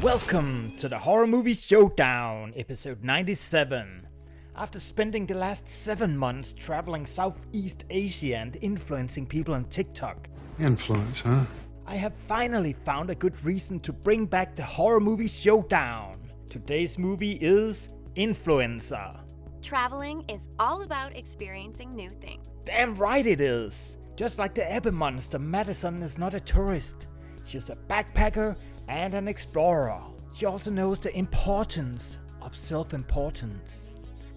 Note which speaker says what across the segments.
Speaker 1: Welcome to the Horror Movie Showdown, episode 97. After spending the last 7 months traveling Southeast Asia and influencing people on TikTok.
Speaker 2: Influence, huh?
Speaker 1: I have finally found a good reason to bring back the Horror Movie Showdown. Today's movie is Influencer.
Speaker 3: Traveling is all about experiencing new things.
Speaker 1: Damn right it is. Just like the Ebbe monster, Madison is not a tourist. She's a backpacker and an explorer. She also knows the importance of self-importance.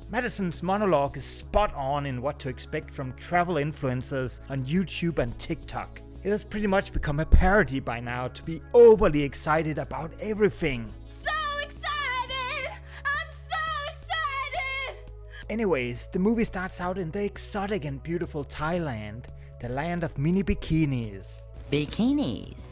Speaker 1: Madison's monologue is spot on in what to expect from travel influencers on YouTube and TikTok. It has pretty much become a parody by now to be overly excited about everything.
Speaker 3: So excited! I'm so excited!
Speaker 1: Anyways, the movie starts out in the exotic and beautiful Thailand, the land of mini bikinis.
Speaker 4: Bikinis?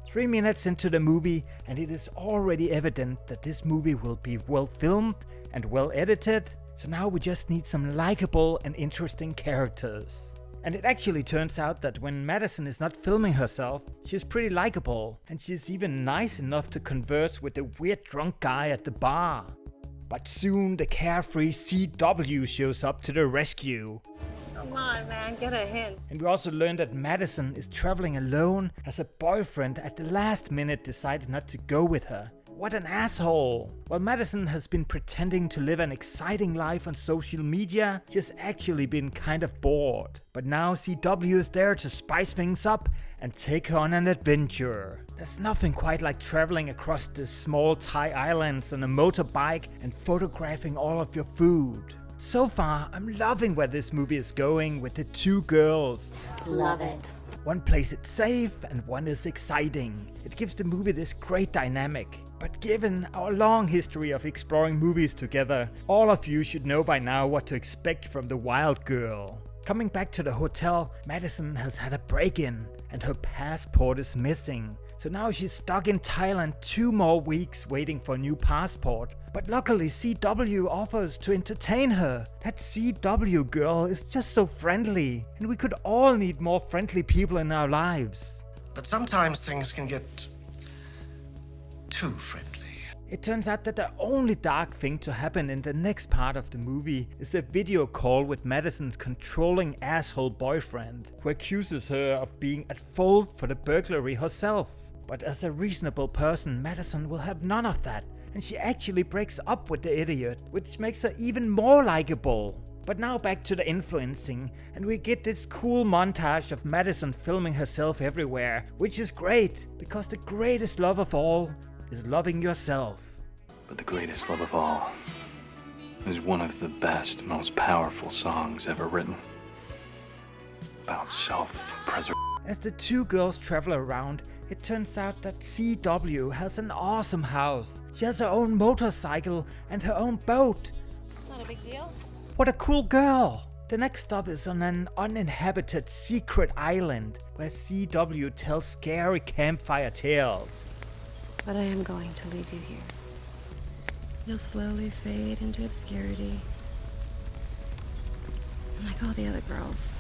Speaker 1: 3 minutes into the movie and it is already evident that this movie will be well filmed and well edited, so now we just need some likable and interesting characters. And it actually turns out that when Madison is not filming herself, she's pretty likable, and she's even nice enough to converse with the weird drunk guy at the bar. But soon the carefree CW shows up to the rescue.
Speaker 5: Come on, man, get a hint.
Speaker 1: And we also learned that Madison is traveling alone as her boyfriend at the last minute decided not to go with her. What an asshole! While Madison has been pretending to live an exciting life on social media, she has actually been kind of bored. But now CW is there to spice things up and take her on an adventure. There's nothing quite like traveling across the small Thai islands on a motorbike and photographing all of your food. So far, I'm loving where this movie is going with the two girls.
Speaker 5: Love it.
Speaker 1: One plays it safe and one is exciting. It gives the movie this great dynamic. But given our long history of exploring movies together, all of you should know by now what to expect from the wild girl. Coming back to the hotel, Madison has had a break-in and her passport is missing. So now she's stuck in Thailand 2 more weeks waiting for a new passport. But luckily CW offers to entertain her. That CW girl is just so friendly, and we could all need more friendly people in our lives.
Speaker 6: But sometimes things can get too friendly.
Speaker 1: It turns out that the only dark thing to happen in the next part of the movie is a video call with Madison's controlling asshole boyfriend, who accuses her of being at fault for the burglary herself. But as a reasonable person, Madison will have none of that, and she actually breaks up with the idiot, which makes her even more likable. But now back to the influencing, and we get this cool montage of Madison filming herself everywhere, which is great, because the greatest love of all is loving yourself.
Speaker 2: But the greatest love of all is one of the best, most powerful songs ever written. About self-preservation.
Speaker 1: As the two girls travel around, it turns out that CW has an awesome house. She has her own motorcycle and her own boat.
Speaker 5: It's not a big deal.
Speaker 1: What a cool girl! The next stop is on an uninhabited secret island where CW tells scary campfire tales.
Speaker 5: But I am going to leave you here. You'll slowly fade into obscurity. Like all the other girls.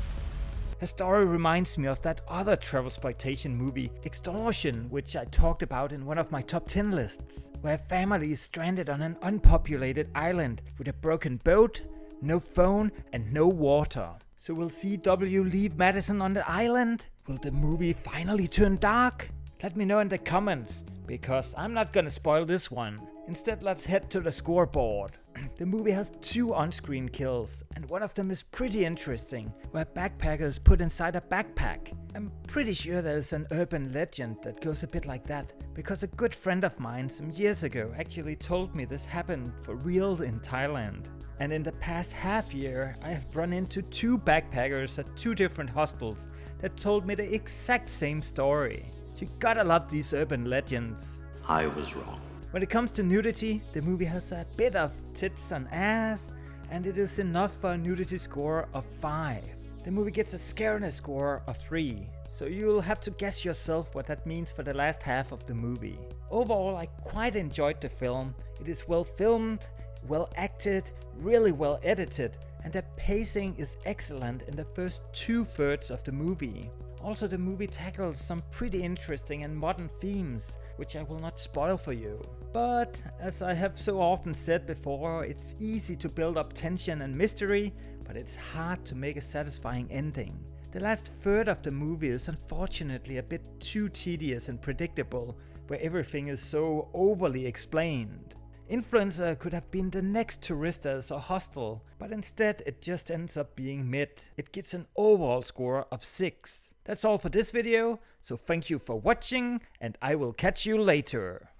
Speaker 1: Her story reminds me of that other travelsploitation movie, Extortion, which I talked about in one of my top 10 lists, where a family is stranded on an unpopulated island with a broken boat, no phone and no water. So will CW leave Madison on the island? Will the movie finally turn dark? Let me know in the comments, because I'm not gonna spoil this one. Instead, let's head to the scoreboard. The movie has 2 on-screen kills, and one of them is pretty interesting, where a backpacker is put inside a backpack. I'm pretty sure there's an urban legend that goes a bit like that, because a good friend of mine some years ago actually told me this happened for real in Thailand. And in the past half year, I have run into 2 backpackers at 2 different hostels that told me the exact same story. You gotta love these urban legends.
Speaker 7: I was wrong.
Speaker 1: When it comes to nudity, the movie has a bit of tits and ass, and it is enough for a nudity score of 5. The movie gets a scariness score of 3, so you'll have to guess yourself what that means for the last half of the movie. Overall, I quite enjoyed the film. It is well filmed, well acted, really well edited, and the pacing is excellent in the first 2/3 of the movie. Also, the movie tackles some pretty interesting and modern themes, which I will not spoil for you. But, as I have so often said before, it's easy to build up tension and mystery, but it's hard to make a satisfying ending. The last third of the movie is unfortunately a bit too tedious and predictable, where everything is so overly explained. Influencer could have been the next Touristas or Hostel, but instead it just ends up being mid. It gets an overall score of 6. That's all for this video, so thank you for watching, and I will catch you later.